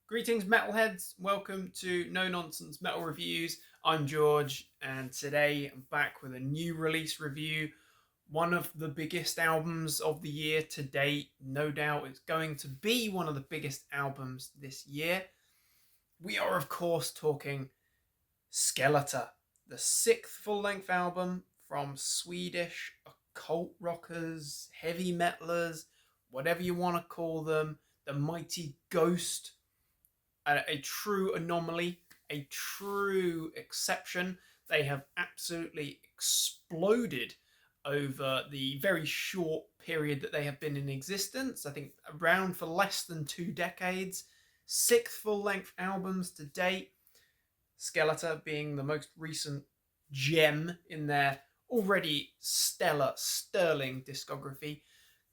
Greetings, metalheads. Welcome to No Nonsense Metal Reviews. I'm George, and today I'm back with a new release review. One of the biggest albums of the year to date. No doubt it's going to be one of the biggest albums this year. We are, of course, talking Skeletá, the sixth full-length album from Swedish occult rockers, heavy metalers, whatever you want to call them, the mighty Ghost. A true anomaly, a true exception. They have absolutely exploded over the very short period that they have been in existence. I think around for less than 2 decades. 6 full-length albums to date. Skeletá being the most recent gem in their already stellar, sterling discography.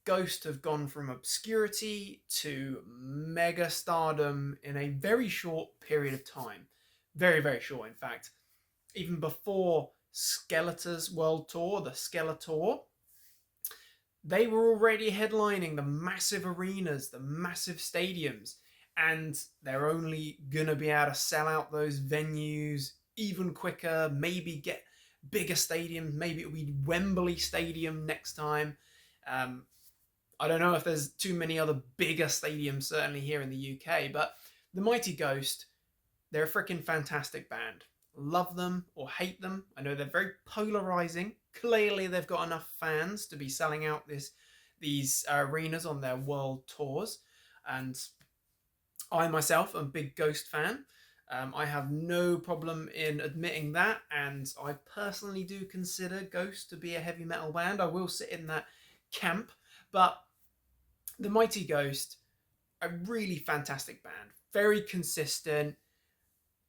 Ghost have gone from obscurity to mega stardom in a very short period of time. Very, very short, in fact. Even before Skeletá's world tour, the Skeletor, they were already headlining the massive arenas, the massive stadiums, and they're only going to be able to sell out those venues even quicker, maybe get bigger stadiums, maybe it'll be Wembley Stadium next time. I don't know if there's too many other bigger stadiums, certainly here in the UK, but the Mighty Ghost, they're a freaking fantastic band. Love them or hate them. I know they're very polarizing. Clearly, they've got enough fans to be selling out these arenas on their world tours. And I myself am a big Ghost fan. I have no problem in admitting that, and I personally do consider Ghost to be a heavy metal band. I will sit in that camp, but the Mighty Ghost, a really fantastic band. Very consistent.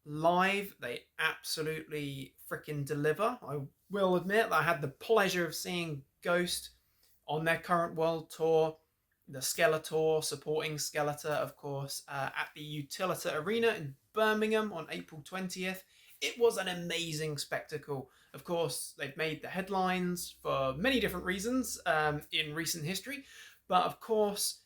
Live, they absolutely freaking deliver. I will admit that I had the pleasure of seeing Ghost on their current world tour, the Skeletor, supporting Skeletá, of course, at the Utilita Arena in Birmingham on April 20th. It was an amazing spectacle. Of course, they've made the headlines for many different reasons in recent history. But of course,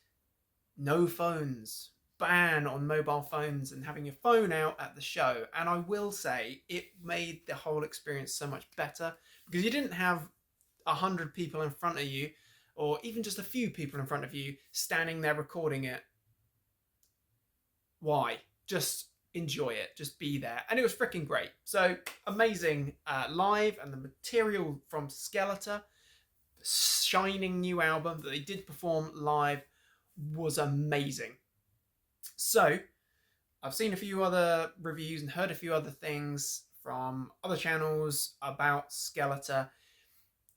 no phones, ban on mobile phones and having your phone out at the show. And I will say it made the whole experience so much better because you didn't have 100 people in front of you or even just a few people in front of you standing there recording it. Why? Just enjoy it. Just be there. And it was freaking great. So amazing live, and the material from Skeletá, shining new album that they did perform live, was amazing. So I've seen a few other reviews and heard a few other things from other channels about Skeletá.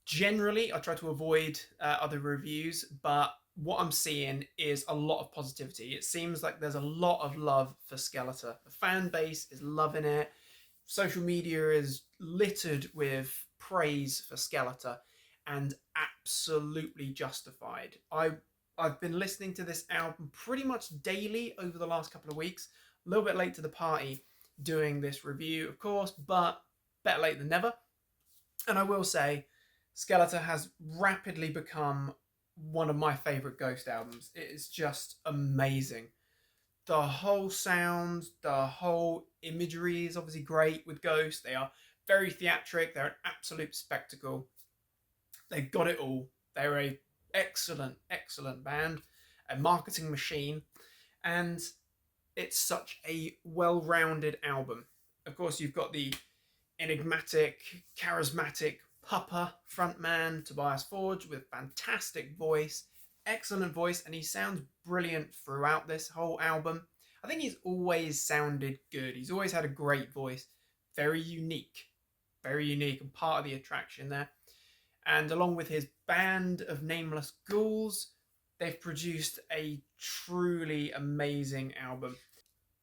Generally, I try to avoid other reviews, but what I'm seeing is a lot of positivity. It seems like there's a lot of love for Skeletá. The fan base is loving it. Social media is littered with praise for Skeletá, and absolutely justified. I've been listening to this album pretty much daily over the last couple of weeks. A little bit late to the party doing this review, of course, but better late than never. And I will say, Skeletá has rapidly become one of my favourite Ghost albums. It is just amazing. The whole sound, the whole imagery is obviously great with Ghost. They are very theatric. They're an absolute spectacle. They've got it all. They're a excellent, excellent band, a marketing machine, and it's such a well-rounded album. Of course, you've got the enigmatic, charismatic Papa frontman Tobias Forge with fantastic voice, excellent voice, and he sounds brilliant throughout this whole album. I think he's always sounded good. He's always had a great voice. Very unique, and part of the attraction there. And along with his band of nameless ghouls, they've produced a truly amazing album.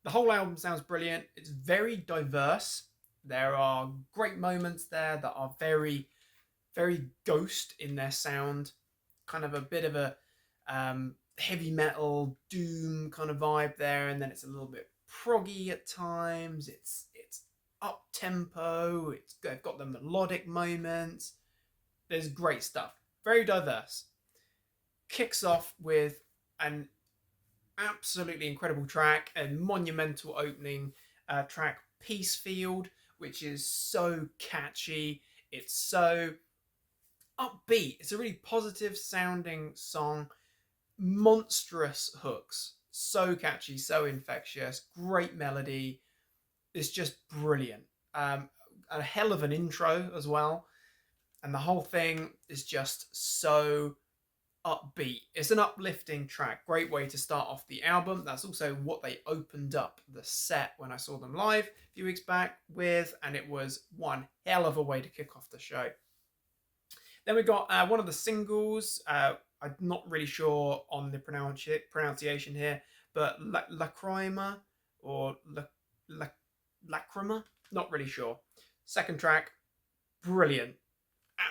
The whole album sounds brilliant. It's very diverse. There are great moments there that are very, very Ghost in their sound. Kind of a bit of a heavy metal, doom kind of vibe there. And then it's a little bit proggy at times. It's up tempo. They've got the melodic moments. There's great stuff. Very diverse. Kicks off with an absolutely incredible track and monumental opening track, Peace Field, which is so catchy. It's so upbeat. It's a really positive sounding song. Monstrous hooks. So catchy, so infectious. Great melody. It's just brilliant. A hell of an intro as well. And the whole thing is just so upbeat. It's an uplifting track. Great way to start off the album. That's also what they opened up the set when I saw them live a few weeks back with, and it was one hell of a way to kick off the show. Then we got one of the singles. I'm not really sure on the pronunciation here, but Lacrima or Lacrima, not really sure. Second track, brilliant,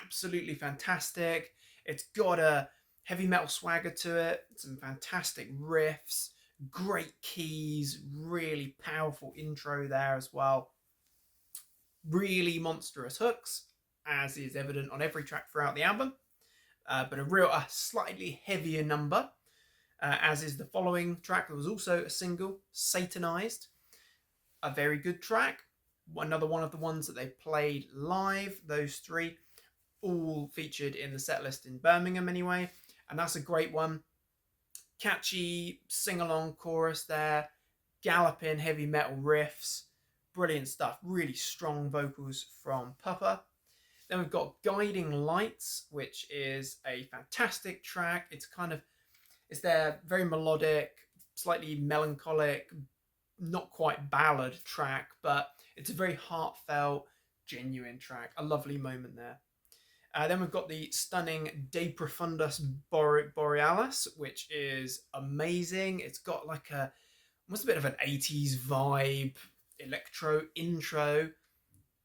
absolutely fantastic. It's got a heavy metal swagger to it, some fantastic riffs, great keys, really powerful intro there as well. Really monstrous hooks, as is evident on every track throughout the album, but a slightly heavier number, as is the following track. There was also a single, Satanized, a very good track, another one of the ones that they played live. Those three all featured in the set list in Birmingham anyway, and that's a great one. Catchy sing-along chorus there, galloping heavy metal riffs, brilliant stuff. Really strong vocals from Papa. Then we've got Guiding Lights, which is a fantastic track. It's their very melodic, slightly melancholic, not quite ballad track, but it's a very heartfelt, genuine track. A lovely moment there. Then we've got the stunning De Profundis Borealis, which is amazing. It's got like almost a bit of an 80s vibe, electro intro.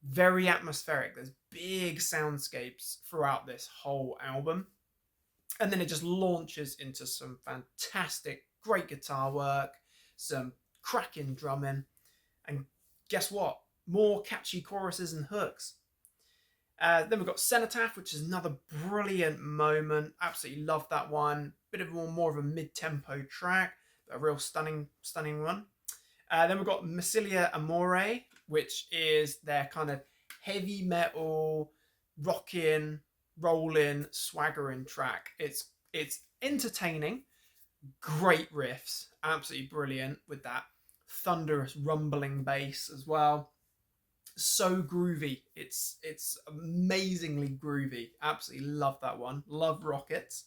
Very atmospheric. There's big soundscapes throughout this whole album. And then it just launches into some fantastic, great guitar work, some cracking drumming, and guess what? More catchy choruses and hooks. Then we've got Cenotaph, which is another brilliant moment. Absolutely love that one. Bit of more of a mid-tempo track, but a real stunning one. Then we've got Massilia Amore, which is their kind of heavy metal, rocking, rolling, swaggering track. It's entertaining, great riffs, absolutely brilliant with that thunderous rumbling bass as well. So groovy. It's amazingly groovy. Absolutely love that one. Love Rockets.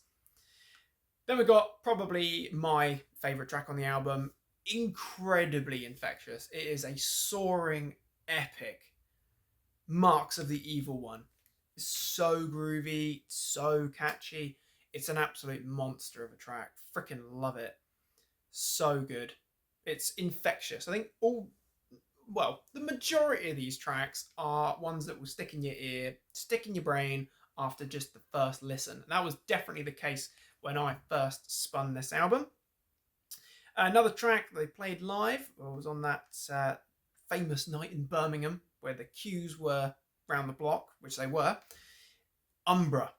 Then we've got probably my favorite track on the album, incredibly infectious. It is a soaring, epic Marks of the Evil One. It's so groovy, so catchy. It's an absolute monster of a track. Freaking love it. So good. It's infectious. I think the majority of these tracks are ones that will stick in your ear, stick in your brain after just the first listen. And that was definitely the case when I first spun this album. Another track they played live was on that famous night in Birmingham where the queues were round the block, which they were. Umbra.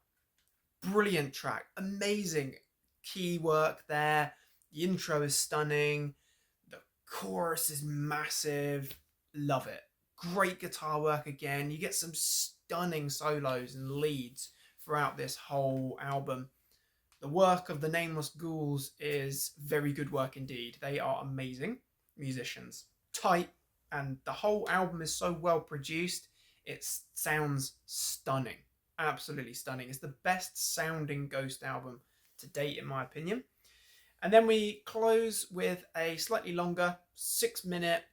Brilliant track. Amazing key work there. The intro is stunning. The chorus is massive. Love it. Great guitar work again. You get some stunning solos and leads throughout this whole album. The work of the Nameless Ghouls is very good work indeed. They are amazing musicians. Tight, and the whole album is so well produced. It sounds stunning. Absolutely stunning. It's the best sounding Ghost album to date, in my opinion. And then we close with a slightly longer 6-minute,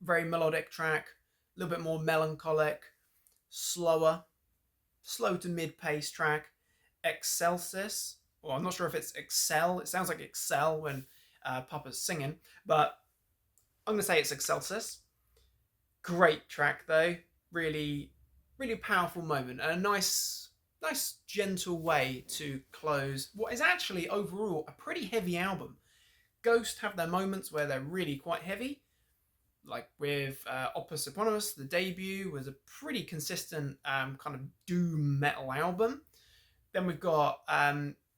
very melodic track, a little bit more melancholic, slow to mid-pace track, Excelsis. Well, I'm not sure if it's Excel. It sounds like Excel when Papa's singing, but I'm going to say it's Excelsis. Great track though. Really, really powerful moment. And a nice gentle way to close what is actually overall a pretty heavy album. Ghost have their moments where they're really quite heavy. Like with Opus Eponymous, the debut was a pretty consistent kind of doom metal album. Then we've got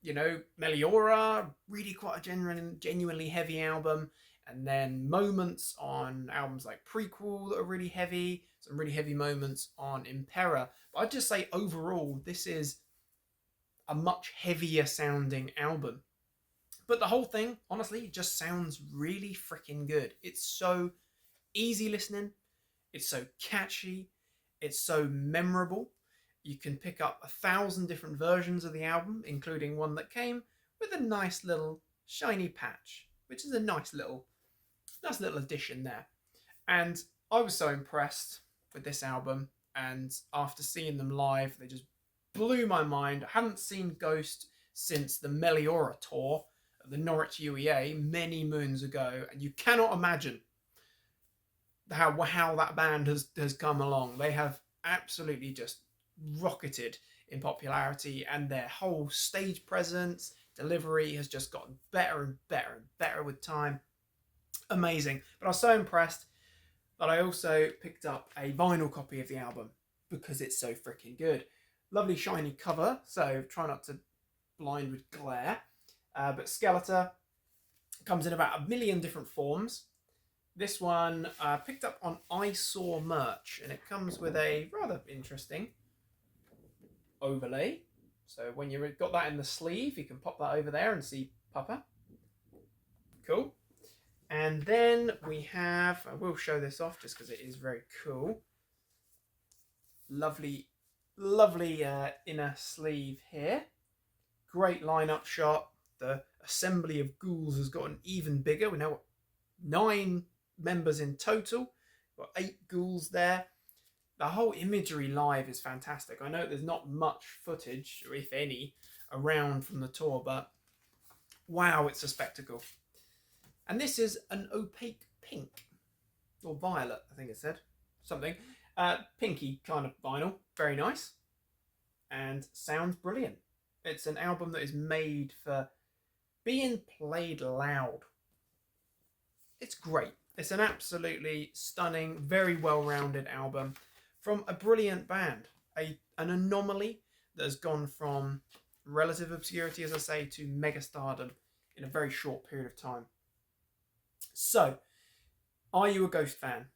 Meliora, really quite a genuinely heavy album. And then moments on albums like Prequel that are really heavy, some really heavy moments on Impera. But I'd just say overall, this is a much heavier sounding album. But the whole thing, honestly, just sounds really freaking good. It's so easy listening, it's so catchy, it's so memorable. You can pick up 1,000 different versions of the album, including one that came with a nice little shiny patch, which is a nice little addition there. And I was so impressed with this album, and after seeing them live, they just blew my mind. I hadn't seen Ghost since the Meliora tour at the Norwich UEA many moons ago, and you cannot imagine how that band has come along. They have absolutely just rocketed in popularity, and their whole stage presence, delivery has just gotten better and better and better with time. Amazing. But I was so impressed that I also picked up a vinyl copy of the album because it's so freaking good. Lovely shiny cover, so try not to blind with glare. But Skeletá comes in about 1 million different forms. This one picked up on I Saw merch, and it comes with a rather interesting overlay. So when you've got that in the sleeve, you can pop that over there and see Papa. Cool. And then we have, I will show this off just because it is very cool. Lovely inner sleeve here. Great line-up shot. The assembly of ghouls has gotten even bigger. We now 9 members in total. Got 8 ghouls there. The whole imagery live is fantastic. I know there's not much footage, or if any, around from the tour, but wow, it's a spectacle. And this is an opaque pink, or violet, I think it said, something. Pinky kind of vinyl, very nice, and sounds brilliant. It's an album that is made for being played loud. It's great. It's an absolutely stunning, very well-rounded album from a brilliant band, an anomaly that has gone from relative obscurity, as I say, to mega stardom in a very short period of time. So, are you a Ghost fan?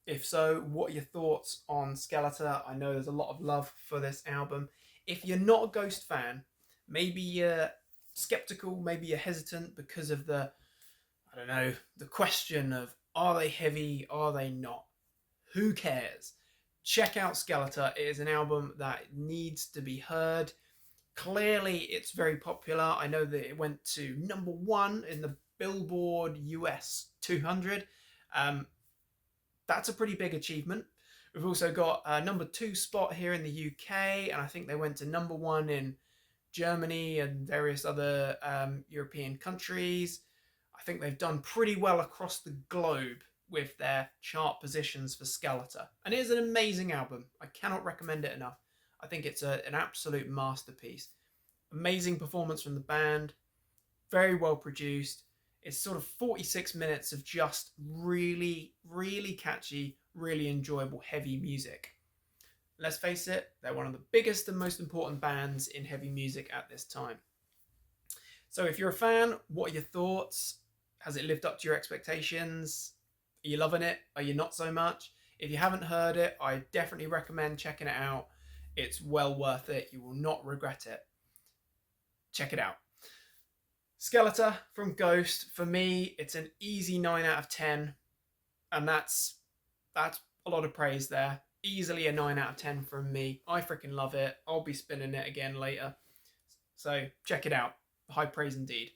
If so, what are your thoughts on Skeletá? I know there's a lot of love for this album. If you're not a Ghost fan, maybe you're skeptical, maybe you're hesitant because of the question of, are they heavy, are they not? Who cares? Check out Skeletá. It is an album that needs to be heard. Clearly, it's very popular. I know that it went to #1 in the Billboard US 200. That's a pretty big achievement. We've also got a #2 spot here in the UK, and I think they went to #1 in Germany and various other European countries. I think they've done pretty well across the globe with their chart positions for Skeletá. And it is an amazing album. I cannot recommend it enough. I think it's an absolute masterpiece. Amazing performance from the band. Very well produced. It's sort of 46 minutes of just really, really catchy, really enjoyable heavy music. Let's face it, they're one of the biggest and most important bands in heavy music at this time. So if you're a fan, what are your thoughts? Has it lived up to your expectations? Are you loving it? Are you not so much? If you haven't heard it, I definitely recommend checking it out. It's well worth it. You will not regret it. Check it out. Skeletá from Ghost, for me, it's an easy 9 out of 10. And that's a lot of praise there. Easily a 9 out of 10 from me. I freaking love it. I'll be spinning it again later. So check it out. High praise indeed.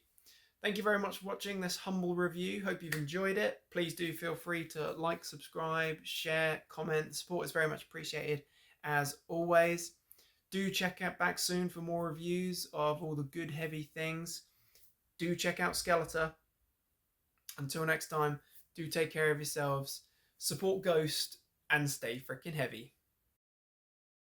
Thank you very much for watching this humble review. Hope you've enjoyed it. Please do feel free to like, subscribe, share, comment. Support is very much appreciated as always. Do check out back soon for more reviews of all the good heavy things. Do check out Skeletá. Until next time, do take care of yourselves, support Ghost, and stay freaking heavy.